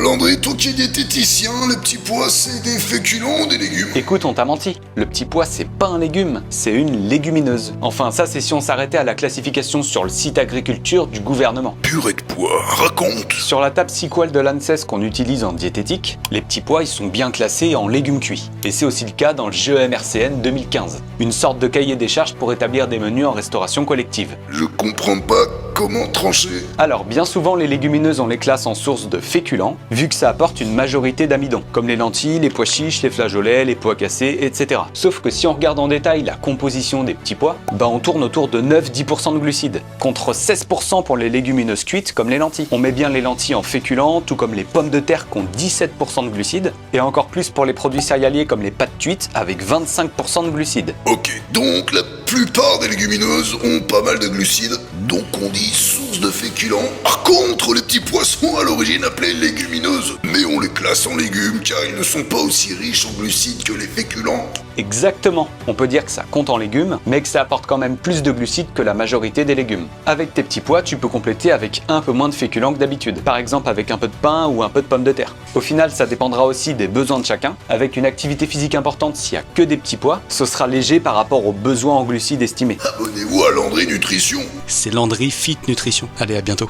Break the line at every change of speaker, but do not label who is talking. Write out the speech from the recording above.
Landry, toi qui es diététicien, les petits pois, c'est des féculents ou des légumes?
Écoute, on t'a menti. Le petit pois, c'est pas un légume, c'est une légumineuse. Enfin, ça, c'est si on s'arrêtait à la classification sur le site agriculture du gouvernement.
Purée de pois, raconte.
Sur la table SQL de l'ANSES qu'on utilise en diététique, les petits pois, ils sont bien classés en légumes cuits. Et c'est aussi le cas dans le GEMRCN 2015, une sorte de cahier des charges pour établir des menus en restauration collective.
Je comprends pas comment trancher.
Alors, bien souvent, les légumineuses, on les classe en source de féculents, vu que ça apporte une majorité d'amidon, comme les lentilles, les pois chiches, les flageolets, les pois cassés, etc. Sauf que si on regarde en détail la composition des petits pois, on tourne autour de 9-10% de glucides, contre 16% pour les légumineuses cuites comme les lentilles. On met bien les lentilles en féculents, tout comme les pommes de terre qui ont 17% de glucides, et encore plus pour les produits céréaliers comme les pâtes cuites avec 25% de glucides.
Ok, donc la plupart des légumineuses ont pas mal de glucides, donc on dit source de féculents. Par contre, les petits pois sont à l'origine appelés légumineuses, mais on les classe en légumes car ils ne sont pas aussi riches en glucides que les féculents.
Exactement, on peut dire que ça compte en légumes, mais que ça apporte quand même plus de glucides que la majorité des légumes. Avec tes petits pois, tu peux compléter avec un peu moins de féculents que d'habitude, par exemple avec un peu de pain ou un peu de pommes de terre. Au final, ça dépendra aussi des besoins de chacun. Avec une activité physique importante, s'il n'y a que des petits pois, ce sera léger par rapport aux besoins en glucides estimés.
Abonnez-vous à Landry Nutrition.
C'est Landry Fit Nutrition. Allez, à bientôt.